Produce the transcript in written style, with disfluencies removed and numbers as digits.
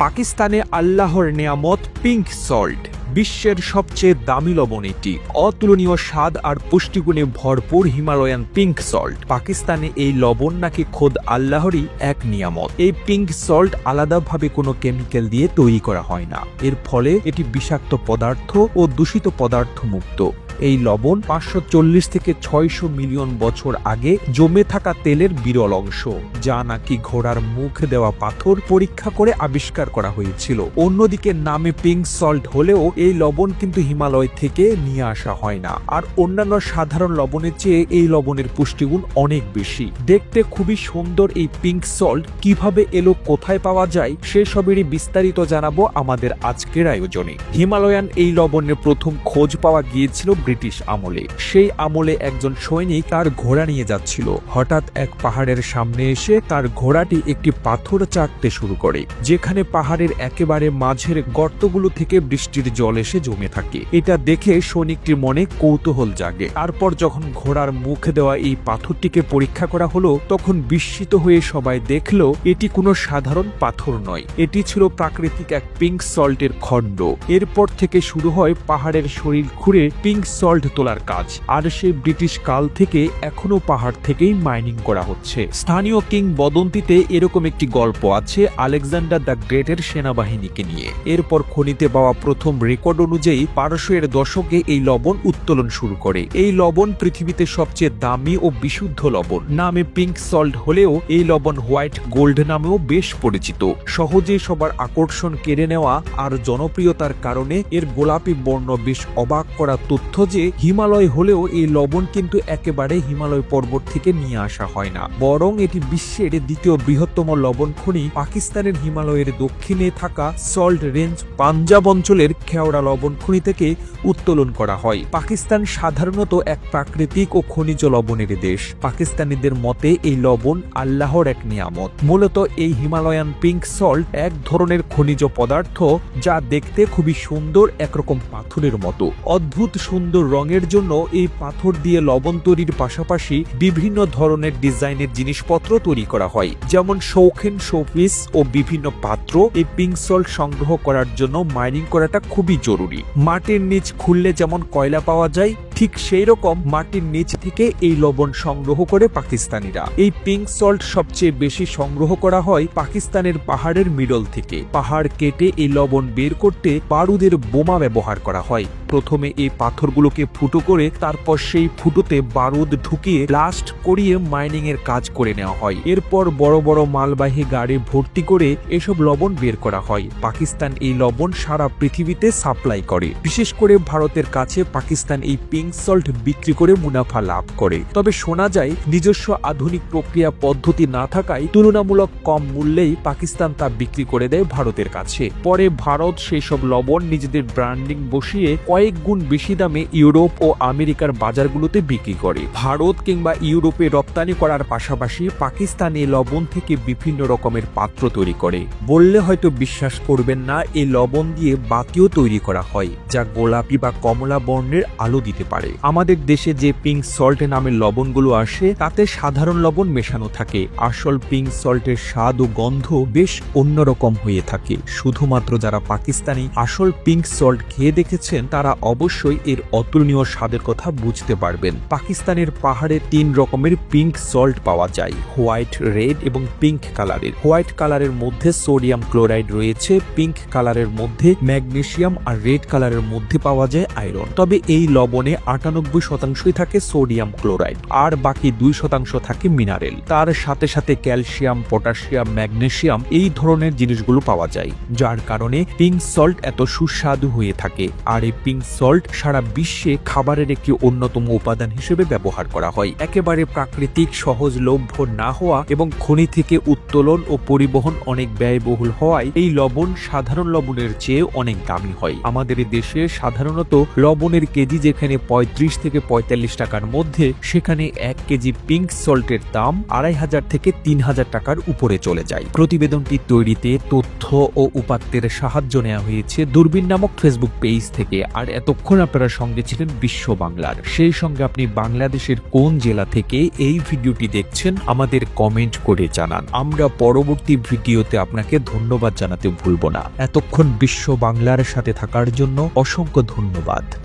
পাকিস্তানে আল্লাহর নেয়ামত পিঙ্ক সল্ট। বিশ্বের সবচেয়ে দামি লবণ এটি। অতুলনীয় স্বাদ আর পুষ্টিগুণে ভরপুর হিমালয়ান পিঙ্ক সল্ট। পাকিস্তানে এই লবণ নাকি খোদ আল্লাহরই এক নিয়ামত। এই পিঙ্ক সল্ট আলাদাভাবে কোনো কেমিক্যাল দিয়ে তৈরি করা হয় না। এর ফলে এটি বিষাক্ত পদার্থ ও দূষিত পদার্থ মুক্ত। এই লবণ 540 থেকে 600 মিলিয়ন বছর আগে জমে থাকা তেলের বিরল অংশ, যা নাকি ঘোড়ার মুখ দেওয়া পাথর পরীক্ষা করে আবিষ্কার করা হয়েছিল। অন্যদিকে নামে পিঙ্ক সল্ট হলেও এই লবণ কিন্তু হিমালয় থেকে নিয়ে আসা হয় না। আর অন্যান্য সাধারণ লবণের চেয়ে এই লবণের পুষ্টিগুণ অনেক বেশি। দেখতে খুবই সুন্দর এই পিঙ্ক সল্ট কিভাবে এলো, কোথায় পাওয়া যায়, সেসবেরই বিস্তারিত জানাবো আমাদের আজকের আয়োজনে। হিমালয়ান এই লবণের প্রথম খোঁজ পাওয়া গিয়েছিল ব্রিটিশ আমলে। সেই আমলে একজন সৈনিক তার ঘোড়া নিয়ে যাচ্ছিল। হঠাৎ এক পাহাড়ের সামনে এসে তার ঘোড়াটি একটি পাথর চাটতে শুরু করে, যেখানে পাহাড়ের একেবারে মাঝের গর্তগুলো থেকে বৃষ্টির জল এসে জমে থাকে। এটা দেখে সৈনিকটির মনে কৌতূহল জাগে। তারপর যখন ঘোড়ার মুখ দেওয়া এই পাথরটিকে পরীক্ষা করা হলো, তখন বিস্মিত হয়ে সবাই দেখলো এটি কোনো সাধারণ পাথর নয়, এটি ছিল প্রাকৃতিক এক পিঙ্ক সল্টের খণ্ড। এরপর থেকে শুরু হয় পাহাড়ের শরীর খুঁড়ে পিঙ্ক সল্ট তোলার কাজ। আর সেই ব্রিটিশ কাল থেকে এখনো পাহাড় থেকেই মাইনিং করা হচ্ছে। স্থানীয় কিংবদন্তিতে এরকম একটি গল্প আছে আলেকজান্ডার দ্য গ্রেটের সেনাবাহিনীকে নিয়ে। এরপর খনিতে পাওয়া প্রথম রেকর্ড অনুযায়ী 1200 দশকে এই লবণ উত্তোলন শুরু করে। এই লবণ পৃথিবীতে সবচেয়ে দামি ও বিশুদ্ধ লবণ। নামে পিঙ্ক সল্ট হলেও এই লবণ হোয়াইট গোল্ড নামেও বেশ পরিচিত। সহজে সবার আকর্ষণ কেড়ে নেওয়া আর জনপ্রিয়তার কারণে এর গোলাপি বর্ণ বেশ অবাক করা তথ্য যে হিমালয় হলেও এই লবণ কিন্তু একেবারে হিমালয় পর্বত থেকে নিয়ে আসা হয় না, বরং এটি বিশ্বের দ্বিতীয় বৃহত্তম লবণ খনি পাকিস্তানের হিমালয়ের দক্ষিণে থাকা সল্ট রেঞ্জ পাঞ্জাব অঞ্চলের খেওড়া লবণ খনি থেকে উত্তোলন করা হয়। পাকিস্তান সাধারণত এক প্রাকৃতিক ও খনিজ লবণের দেশ। পাকিস্তানিদের মতে এই লবণ আল্লাহর এক নিয়ামত। মূলত এই হিমালয়ান পিঙ্ক সল্ট এক ধরনের খনিজ পদার্থ, যা দেখতে খুবই সুন্দর, একরকম পাথরের মতো। অদ্ভুত সুন্দর রঙের জন্য এই পাথর দিয়ে লবণ তৈরির পাশাপাশি বিভিন্ন ধরনের ডিজাইনের জিনিসপত্র তৈরি করা হয়, যেমন শৌখিন শোপিস ও বিভিন্ন পাত্র। এই পিঙ্ক সল্ট সংগ্রহ করার জন্য মাইনিং করাটা খুবই জরুরি। মাটির নিচ খুললে যেমন কয়লা পাওয়া যায়, ঠিক সেই রকম মাটির নিচ থেকে এই লবণ সংগ্রহ করে পাকিস্তানিরা। এই পিঙ্ক সল্ট সবচেয়ে বেশি সংগ্রহ করা হয় পাকিস্তানের পাহাড়ের মিডল থেকে। পাহাড় কেটে এই লবণ বের করতে বারুদের বোমা ব্যবহার করা হয়। প্রথমে এই পাথরগুলোকে ফুটো করে তারপর সেই ফুটোতে বারুদ ঢুকিয়ে ব্লাস্ট করিয়ে মাইনিং এর কাজ করে নেওয়া হয়। এরপর বড় বড় মালবাহী গাড়ি ভর্তি করে এসব লবণ বের করা হয়। পাকিস্তান এই লবণ সারা পৃথিবীতে সাপ্লাই করে। বিশেষ করে ভারতের কাছে পাকিস্তান এই পিঙ্ক সল্ট বিক্রি করে মুনাফা লাভ করে। তবে শোনা যায় নিজস্ব আধুনিক প্রক্রিয়া পদ্ধতি না থাকায় তুলনামূলক কম মূল্যেই পাকিস্তান তা বিক্রি করে দেয় ভারতের কাছে। পরে ভারত সেই সব লবণ নিজেদের ব্র্যান্ডিং বসিয়ে কয়েক গুণ বেশি দামে ইউরোপ ও আমেরিকার বাজারগুলোতে বিক্রি করে। ভারত কিংবা ইউরোপে রপ্তানি করার পাশাপাশি পাকিস্তান এই লবণ থেকে বিভিন্ন রকমের পাত্র তৈরি করে। বললে হয়তো বিশ্বাস করবেন না, এই লবণ দিয়ে বাতিও তৈরি করা হয়, যা গোলাপি বা কমলা বর্ণের আলো দিতে পারে। আমাদের দেশে যে পিঙ্ক সল্ট নামের লবণগুলো আসে তাতে সাধারণ লবণ মেশানো থাকে। আসল পিঙ্ক সল্টের স্বাদ ও গন্ধ বেশ অন্যরকম হয়ে থাকে। শুধুমাত্র যারা পাকিস্তানি আসল পিঙ্ক সল্ট খেয়ে দেখেছেন তারা অবশ্যই এর অতুলনীয় স্বাদের কথা বুঝতে পারবেন। পাকিস্তানের পাহাড়ে 3 রকমের পিঙ্ক সল্ট পাওয়া যায়, হোয়াইট, রেড এবং পিঙ্ক কালারের। হোয়াইট কালারের মধ্যে সোডিয়াম ক্লোরাইড রয়েছে, পিঙ্ক কালারের মধ্যে ম্যাগনেসিয়াম আর রেড কালারের মধ্যে পাওয়া যায় আয়রন। তবে এই লবণে 98% থাকে সোডিয়াম ক্লোরাইড আর বাকি 2% থাকে মিনারেল। তার সাথে সাথে ক্যালসিয়াম, পটাশিয়াম, ম্যাগনেসিয়াম এই ধরনের জিনিসগুলো পাওয়া যায়, যার কারণে পিঙ্ক সল্ট এত সুস্বাদু হয়ে থাকে। আর এই পিঙ্ক সল্ট সারা বিশ্বে খাবারের একটি অন্যতম উপাদান হিসেবে ব্যবহার করা হয়। একেবারে প্রাকৃতিক, সহজলভ্য না হওয়া এবং খনি থেকে উত্তোলন ও পরিবহন অনেক ব্যয়বহুল হওয়ায় এই লবণ সাধারণ লবণের চেয়ে অনেক দামি হয়। আমাদের দেশে সাধারণত লবণের কেজি যেখানে 35 থেকে 45 টাকার মধ্যে, সেখানে 1 কেজি পিঙ্ক সল্টের দাম 2500 থেকে 3000 টাকার উপরে চলে যায়। প্রতিবেদনটি তৈরিতে তথ্য ও উপাত্তের সাহায্য নেওয়া হয়েছে দূরবীন নামক ফেসবুক পেজ থেকে। আর এতক্ষণ আপনারা সঙ্গে ছিলেন বিশ্ব বাংলার। সেই সঙ্গে আপনি বাংলাদেশের কোন জেলা থেকে এই ভিডিওটি দেখছেন আমাদের কমেন্ট করে জানান। আমরা পরবর্তী ভিডিওতে আপনাকে ধন্যবাদ জানাতে ভুলব না। এতক্ষণ বিশ্ব বাংলার সাথে থাকার জন্য অসংখ্য ধন্যবাদ।